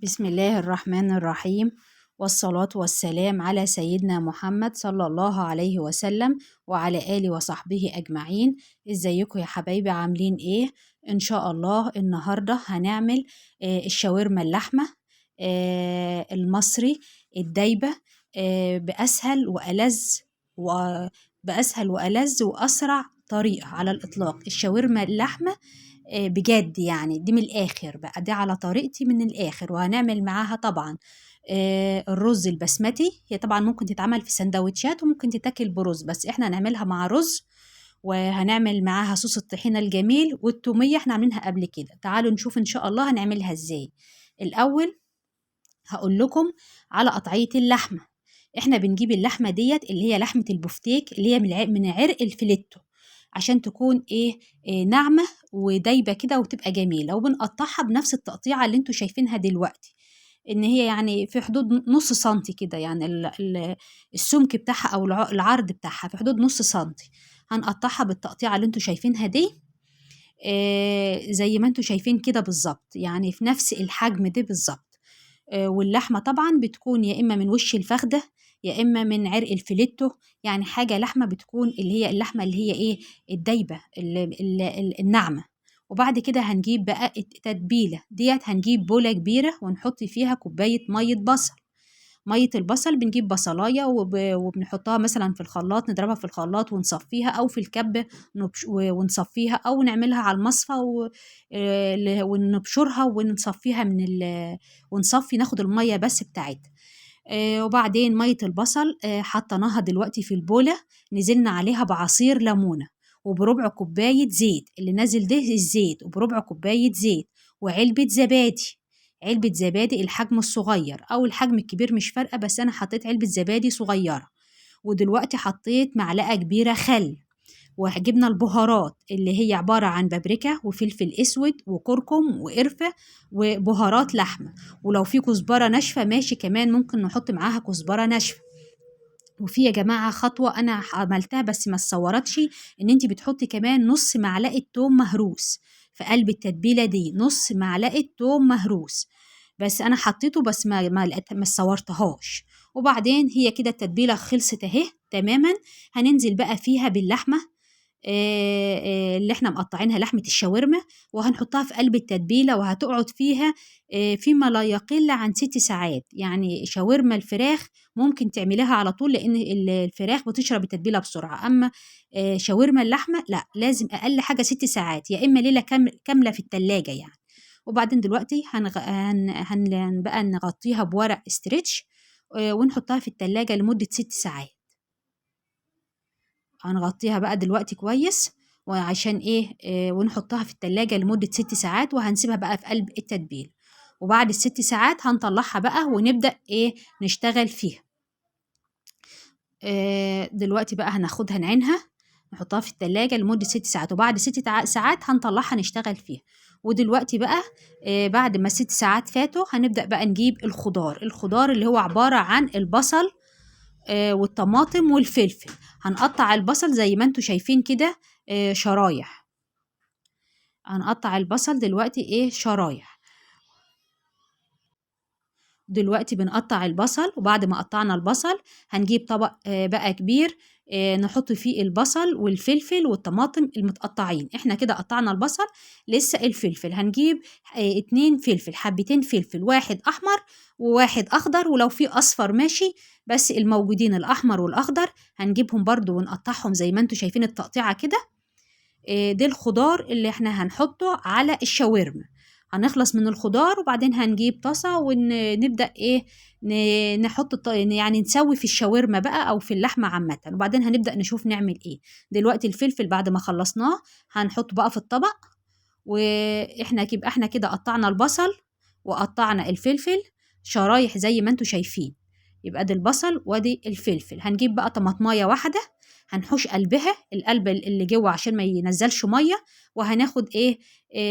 بسم الله الرحمن الرحيم، والصلاة والسلام على سيدنا محمد صلى الله عليه وسلم وعلى آله وصحبه أجمعين. ازيكم يا حبايبي؟ عاملين ايه؟ ان شاء الله النهاردة هنعمل الشاورما اللحمة المصري الدايبة، بأسهل وألذ وبأسهل وألذ وأسرع طريقة على الإطلاق. الشاورما اللحمة بجد يعني دي من الآخر بقى، دي على طريقتي من الآخر. وهنعمل معاها طبعا الرز البسمتي. هي طبعا ممكن تتعمل في سندوتشات وممكن تتاكل برز، بس احنا هنعملها مع رز. وهنعمل معاها صوص الطحينة الجميل والتومية، احنا عاملينها قبل كده. تعالوا نشوف ان شاء الله هنعملها ازاي. الأول هقول لكم على قطعية اللحمة. احنا بنجيب اللحمة ديت اللي هي لحمة البفتيك، اللي هي من عرق الفليتو، عشان تكون إيه ناعمة ودايبة كده وتبقى جميلة. وبنقطعها بنفس التقطيعة اللي انتوا شايفينها دلوقتي، ان هي يعني في حدود نص سنتي كده، يعني السمك بتاعها او العرض بتاعها في حدود نص سنتي. هنقطعها بالتقطيعة اللي انتوا شايفينها دي، زي ما انتوا شايفين كده بالظبط، يعني في نفس الحجم ده بالظبط. واللحمة طبعا بتكون يا إما من وش الفخدة يا إما من عرق الفليتو، يعني حاجة لحمة بتكون اللي هي اللحمة اللي هي إيه الدايبة الناعمة. وبعد كده هنجيب بقى التتبيلة ديت. هنجيب بولة كبيرة ونحط فيها كوباية مية بصل. مية البصل بنجيب بصلاية وبنحطها مثلا في الخلاط، نضربها في الخلاط ونصفيها، أو في الكبة ونصفيها، أو نعملها على المصفى ونبشرها ونصفيها ونصفي ناخد المية بس بتاعتها. وبعدين مية البصل حطيناها دلوقتي في البولة، نزلنا عليها بعصير ليمونة وبربع كوباية زيت. اللي نازل ده الزيت، وبربع كوباية زيت، وعلبة زبادي. علبة زبادي الحجم الصغير أو الحجم الكبير مش فارقة، بس أنا حطيت علبة زبادي صغيرة. ودلوقتي حطيت معلقة كبيرة خل. وجبنا البهارات اللي هي عبارة عن بابريكا وفلفل اسود وكركم وقرفة وبهارات لحمة. ولو في كزبرة ناشفة ماشي، كمان ممكن نحط معاها كزبرة ناشفة. وفي يا جماعة خطوة أنا عملتها بس ما اتصورتش، إن أنت بتحطي كمان نص معلقة توم مهروس في قلب التتبيلة دي. نص معلقة توم مهروس، بس أنا حطيته بس ما صورتهاش. وبعدين هي كده التتبيلة خلصت أهي تماما. هننزل بقى فيها باللحمة اللي احنا مقطعينها، لحمة الشاورما، وهنحطها في قلب التتبيلة وهتقعد فيها فيما لا يقل عن 6 ساعات. يعني شاورما الفراخ ممكن تعمليها على طول، لأن الفراخ بتشرب التتبيلة بسرعة. أما شاورما اللحمة لا، لازم أقل حاجة 6 ساعات، يا إما ليلة كاملة في التلاجة يعني. وبعدين دلوقتي بقى نغطيها بورق استرتش ونحطها في التلاجة لمدة 6 ساعات. هنغطيها بقى دلوقتي كويس، وعشان ايه ونحطها في التلاجة لمدة 6 ساعات، وهنسيبها بقى في قلب التتبيل. وبعد ال6 ساعات هنطلعها بقى ونبدأ ايه نشتغل فيها. دلوقتي بقى هناخدها نعينها، نحطها في التلاجة لمدة 6 ساعات، وبعد 6 ساعات هنطلعها نشتغل فيها. ودلوقتي بقى بعد ما 6 ساعات فاتوا هنبدأ بقى نجيب الخضار اللي هو عبارة عن البصل والطماطم والفلفل. هنقطع البصل زي ما انتوا شايفين كده شرايح. هنقطع البصل دلوقتي شرايح. دلوقتي بنقطع البصل، وبعد ما قطعنا البصل هنجيب طبق بقى كبير، نحط فيه البصل والفلفل والطماطم المتقطعين. احنا كده قطعنا البصل، لسه الفلفل هنجيب 2 فلفل، حبتين فلفل، واحد احمر وواحد اخضر، ولو في اصفر ماشي، بس الموجودين الاحمر والاخضر هنجيبهم برضو ونقطعهم زي ما انتوا شايفين التقطيعة كده. ده الخضار اللي احنا هنحطه على الشاورما. هنخلص من الخضار، وبعدين هنجيب طاسة ونبدأ نحط يعني نسوي في الشاورما بقى أو في اللحمة عامة، وبعدين هنبدأ نشوف نعمل ايه. دلوقتي الفلفل بعد ما خلصناه هنحطه بقى في الطبق. احنا كده قطعنا البصل وقطعنا الفلفل شرايح زي ما انتوا شايفين. يبقى دي البصل ودي الفلفل. هنجيب بقى طماطمايه واحده، هنحوش قلبها، القلب اللي جوه عشان ما ينزلش ميه. وهناخد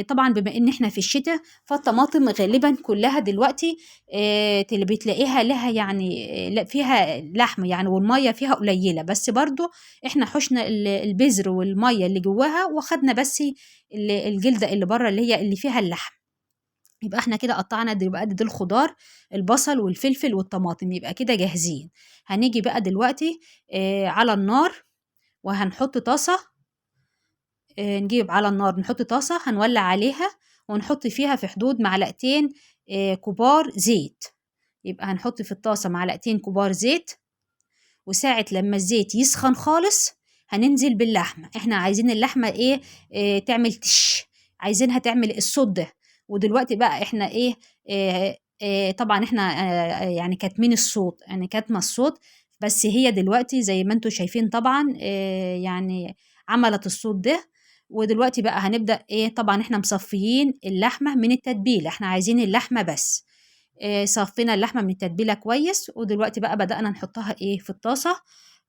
طبعا بما ان احنا في الشتاء، فالطماطم غالبا كلها دلوقتي اللي بتلاقيها لها يعني لا فيها لحم يعني، والميه فيها قليله، بس برضو احنا حشنا البذر والميه اللي جواها، واخدنا بس الجلده اللي بره اللي هي اللي فيها اللحم. يبقى احنا كده قطعنا دلوقتي دي الخضار، البصل والفلفل والطماطم، يبقى كده جاهزين. هنيجي بقى دلوقتي على النار، وهنحط طاسة. نجيب على النار نحط طاسة، هنولع عليها ونحط فيها في حدود معلقتين كبار زيت. يبقى هنحط في الطاسة معلقتين كبار زيت، وساعة لما الزيت يسخن خالص هننزل باللحمة. احنا عايزين اللحمة ايه، تعمل تش، عايزينها تعمل الصوت ده. ودلوقتي بقى احنا ايه، طبعا احنا يعني كاتمين الصوت، يعني كاتمة الصوت، بس هي دلوقتي زي ما انتوا شايفين طبعا يعني عملت الصوت ده. ودلوقتي بقى هنبدأ ايه، طبعا احنا مصفيين اللحمة من التتبيلة، احنا عايزين اللحمة بس. صفينا اللحمة من التتبيلة كويس، ودلوقتي بقى بدأنا نحطها ايه في الطاسة،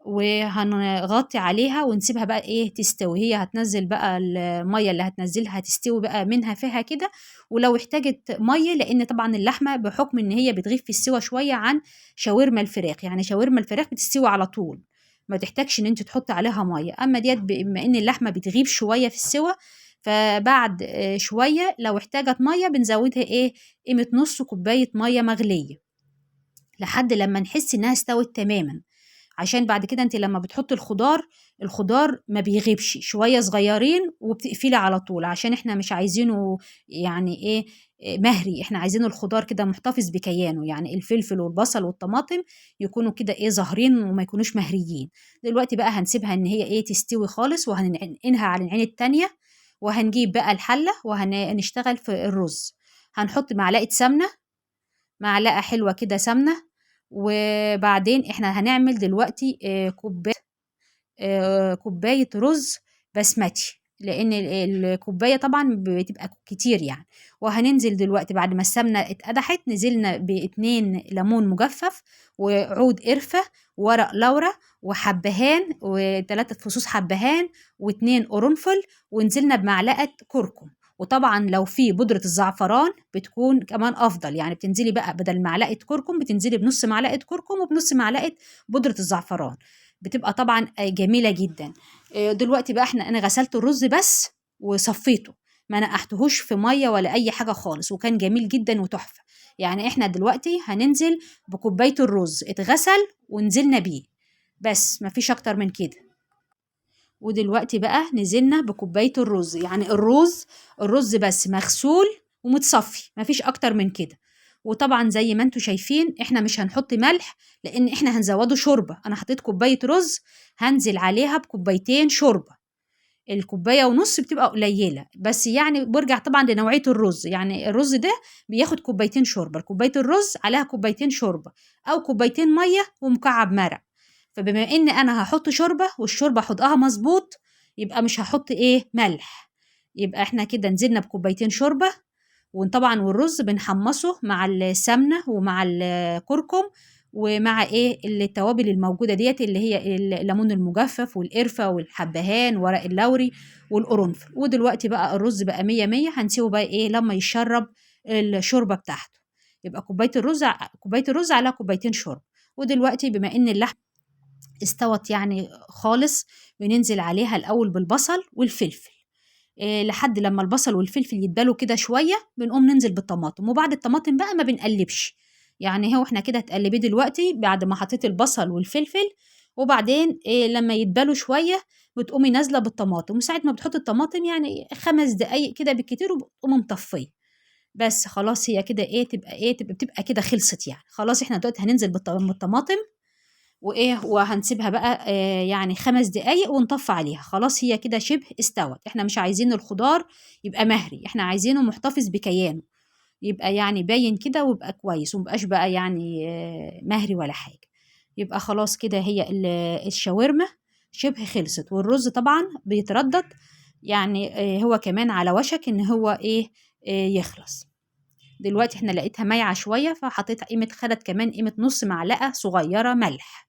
وهنغطي عليها ونسيبها بقى ايه تستوي. هي هتنزل بقى المية اللي هتنزلها، هتستوي بقى منها فيها كده. ولو احتاجت مية، لان طبعا اللحمة بحكم ان هي بتغيب في السوا شوية عن شاورما الفراخ، يعني شاورما الفراخ بتستوي على طول، ما تحتاجش ان انت تحط عليها مية. اما ديت بما ان اللحمة بتغيب شوية في السوا، فبعد شوية لو احتاجت مية بنزودها ايه، قيمة نص كوباية مية مغلية، لحد لما نحس انها استوت تماما. عشان بعد كده انت لما بتحطي الخضار ما بيغيبش شوية صغيرين وبتقفلي على طول، عشان احنا مش عايزينه يعني ايه، مهري. احنا عايزين الخضار كده محتفظ بكيانه، يعني الفلفل والبصل والطماطم يكونوا كده ايه ظاهرين وما يكونوش مهريين. دلوقتي بقى هنسيبها ان هي ايه تستوي خالص، وهننقلها على العين التانية. وهنجيب بقى الحلة وهنشتغل في الرز. هنحط معلقة سمنة، معلقة حلوة كده سمنة. وبعدين احنا هنعمل دلوقتي كوباية رز بسمتي، لأن الكوباية طبعا بتبقى كتير يعني. وهننزل دلوقتي بعد ما السمنة اتقدحت، نزلنا باتنين ليمون مجفف، وعود قرفة، ورق لورا، وحبهان، وثلاثة فصوص حبهان، واتنين قرنفل، ونزلنا بمعلقة كركم. وطبعا لو في بودرة الزعفران بتكون كمان أفضل، يعني بتنزلي بقى بدل معلقة كركم بتنزلي بنص معلقة كركم وبنص معلقة بودرة الزعفران، بتبقى طبعا جميلة جدا. دلوقتي بقى انا غسلت الرز بس وصفيته، ما نقحتهوش في مية ولا أي حاجة خالص، وكان جميل جدا وتحفة. يعني احنا دلوقتي هننزل بكوباية الرز اتغسل ونزلنا بيه، بس مفيش أكتر من كده. ودلوقتي بقى نزلنا بكوباية الرز، يعني الرز بس مغسول ومتصفي، مفيش أكتر من كده. وطبعا زي ما انتوا شايفين احنا مش هنحط ملح، لان احنا هنزوده شوربة. انا حطيت كوباية رز، هنزل عليها بكوبايتين شوربة. الكوباية ونص بتبقى قليلة، بس يعني برجع طبعا لنوعية الرز، يعني الرز ده بياخد كوبايتين شوربة، كوباية الرز عليها كوبايتين شوربة، أو كوبايتين مية ومكعب مرق. فبما إن أنا هحط شوربة والشوربة حطها مظبوط، يبقى مش هحط إيه ملح. يبقى إحنا كده نزلنا بكوبايتين شوربة. وطبعا والرز بنحمصه مع السمنة ومع الكركم، ومع ايه التوابل الموجودة ديت، اللي هي الليمون المجفف والقرفة والحبهان ورق اللوري والقرنفل. ودلوقتي بقى الرز بقى مية مية، هنسيبه بقى ايه لما يشرب الشوربة بتاعته. يبقى كوباية الرز على كوبايتين شوربة. ودلوقتي بما ان اللحمة استوت يعني خالص، بننزل عليها الأول بالبصل والفلفل. لحد لما البصل والفلفل يتبالوا كده شوية بنقوم ننزل بالطماطم، وبعد الطماطم بقى ما بنقلبش. يعني هو احنا كده هتقلبيه دلوقتي بعد ما حطيت البصل والفلفل، وبعدين لما يتبالوا شوية بتقومي نازلة بالطماطم. وساعة ما بتحطي الطماطم يعني 5 دقايق كده بالكتير، وبتقومي مطفية. بس خلاص هي كده ايه تبقى ايه بتبقى كده خلصت يعني. خلاص احنا دلوقتي هننزل بالطماطم وايه، وهنسيبها بقى يعني 5 دقايق ونطفي عليها. خلاص هي كده شبه استوت. احنا مش عايزين الخضار يبقى مهري، احنا عايزينه محتفظ بكيانه، يبقى يعني باين كده ويبقى كويس، ومبقاش بقى يعني مهري ولا حاجة. يبقى خلاص كده هي الشاورما شبه خلصت. والرز طبعا بيتردد، يعني هو كمان على وشك ان هو ايه يخلص. دلوقتي احنا لقيتها مايعة شوية، فحطيت خدت كمان قيمة نص معلقة صغيرة ملح.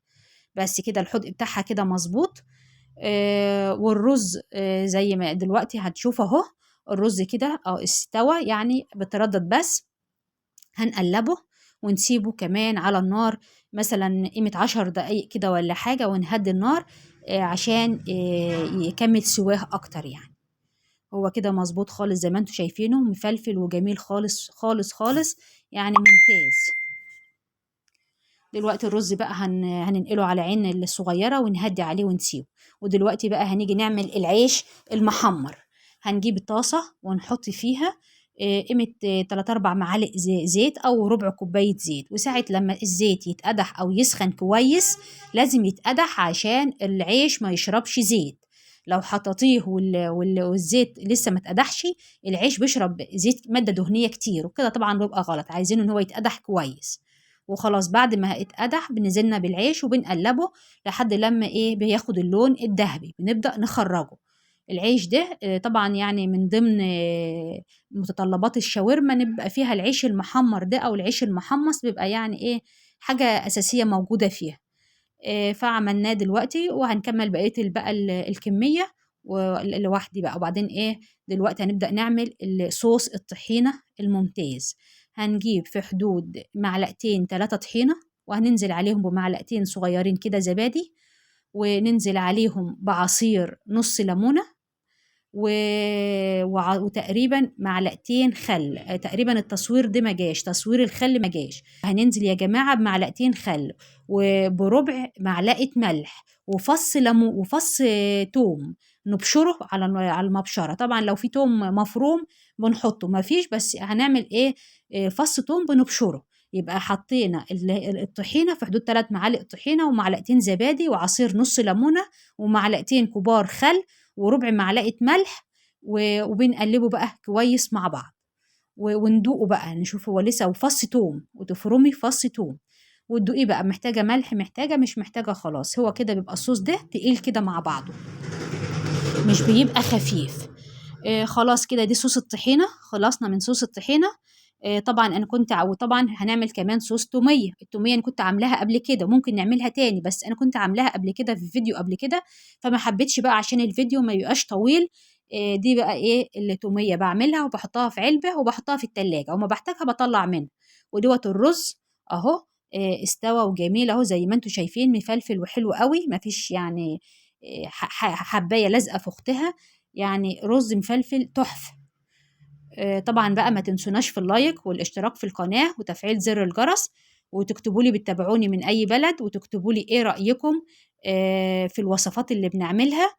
بس كده الحدق بتاعها كده مظبوط. والرز زي ما دلوقتي هتشوف اهو، الرز كده استوى يعني بتردد بس. هنقلبه ونسيبه كمان على النار مثلا قيمة 10 دقايق كده ولا حاجة، ونهدي النار عشان يكمل سواه أكتر يعني. هو كده مظبوط خالص زي ما انتوا شايفينه، مفلفل وجميل خالص خالص خالص، يعني ممتاز. دلوقتي الرز بقى هننقله على عين الصغيرة ونهدي عليه ونسيبه. ودلوقتي بقى هنيجي نعمل العيش المحمر. هنجيب الطاسة ونحط فيها قيمة 3 4 معالق زيت أو ربع كوباية زيت. وساعة لما الزيت يتقدح أو يسخن كويس، لازم يتقدح عشان العيش ما يشربش زيت. لو حطيتيه والزيت لسه ما اتقدحش، العيش بيشرب زيت، مادة دهنية كتير، وكده طبعا بيبقى غلط. عايزينه ان هو يتقدح كويس. وخلاص بعد ما اتقدح بنزلنا بالعيش وبنقلبه لحد لما بياخد اللون الذهبي، بنبدأ نخرجه. العيش ده طبعا يعني من ضمن متطلبات الشاورما نبقى فيها العيش المحمر ده او العيش المحمص، بيبقى يعني حاجة أساسية موجودة فيها. فعملناه دلوقتي وهنكمل بقية بقى الكمية لوحدي بقى. وبعدين دلوقتي هنبدأ نعمل صوص الطحينة الممتاز. هنجيب في حدود معلقتين 3 طحينة، وهننزل عليهم بمعلقتين صغيرين كده زبادي، وننزل عليهم بعصير نص ليمونة، وتقريبا معلقتين خل. تقريبا التصوير ده ما جاش، تصوير الخل ما جاش. هننزل يا جماعة بمعلقتين خل وبربع معلقة ملح وفص ليمون وفص توم، نبشره على المبشرة. طبعا لو في توم مفروم بنحطه، ما فيش بس هنعمل فص توم بنبشره. يبقى حطينا الطحينة في حدود 3 معالق طحينة ومعلقتين زبادي وعصير نص ليمونة ومعلقتين كبار خل وربع معلقة ملح، وبنقلبه بقى كويس مع بعض. وندوقه بقى نشوف هو لسه، وفص توم، وتفرمي فص توم وتدوقيه بقى، محتاجة ملح، محتاجة مش محتاجة خلاص. هو كده بيبقى الصوص ده تقيل كده مع بعضه، مش بيبقى خفيف. خلاص كده دي صوص الطحينة. خلصنا من صوص الطحينة. طبعا انا كنت طبعا هنعمل كمان صوص توميه. التوميه انا كنت عاملاها قبل كده، ممكن نعملها تاني، بس انا كنت عاملاها قبل كده في فيديو قبل كده، فما حبيتش بقى عشان الفيديو ما يبقاش طويل. دي بقى التوميه بعملها وبحطها في علبه وبحطها في التلاجة، وما بحتاجها بطلع منها. ودوت الرز اهو استوى وجميل اهو زي ما انتم شايفين، مفلفل وحلو قوي، ما فيش يعني حبايه لازقه في اختها، يعني رز مفلفل تحفه. طبعا بقى ما تنسوناش في اللايك والاشتراك في القناة وتفعيل زر الجرس، وتكتبوا لي بتتابعوني من أي بلد، وتكتبوا لي إيه رأيكم في الوصفات اللي بنعملها.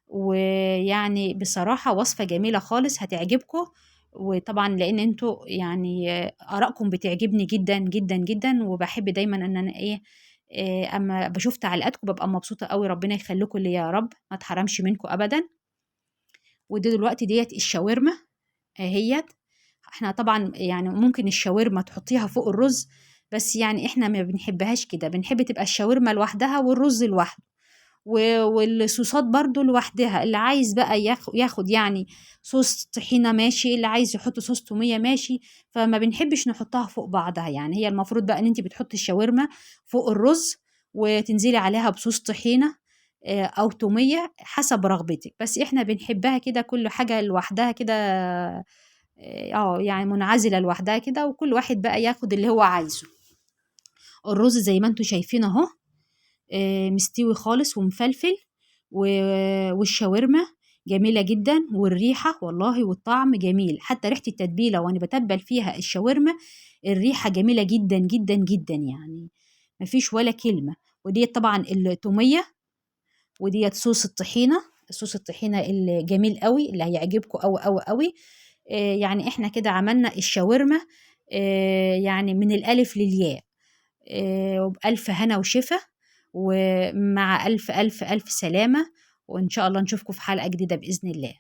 ويعني بصراحة وصفة جميلة خالص هتعجبكم. وطبعا لأن انتوا يعني آرائكم بتعجبني جدا جدا جدا، وبحب دايما ان انا اما بشوف تعليقاتكم ببقى مبسوطة قوي. ربنا يخليكم لي يا رب، ما تحرمش منكم ابدا. ودي دلوقتي ديت الشاورما اهيت. احنا طبعا يعني ممكن الشاورما تحطيها فوق الرز، بس يعني احنا ما بنحبهاش كده، بنحب تبقى الشاورما لوحدها والرز لوحده، والصوصات برضو لوحدها. اللي عايز بقى ياخد يعني صوص طحينة ماشي، اللي عايز يحط صوص تومية ماشي. فما بنحبش نحطها فوق بعضها. يعني هي المفروض بقى ان انت بتحطي الشاورما فوق الرز وتنزلي عليها بصوص طحينة او تومية حسب رغبتك، بس احنا بنحبها كده كل حاجة لوحدها كده. يعني منعزلة لوحدها كده، وكل واحد بقى ياخد اللي هو عايزه. الرز زي ما انتوا شايفين اهو مستوي خالص ومفلفل، والشاورما جميلة جدا، والريحة والله والطعم جميل. حتى ريحة التتبيلة وانا بتبل فيها الشاورما الريحة جميلة جدا جدا جدا، يعني مفيش ولا كلمة. وديت طبعا التومية، وديت صوص الطحينة. صوص الطحينة الجميل قوي اللي هيعجبكم قوي قوي قوي. يعني احنا كده عملنا الشاورما يعني من الألف للياء. وبألف هنا وشفا، ومع ألف ألف ألف سلامة. وإن شاء الله نشوفكم في حلقة جديدة بإذن الله.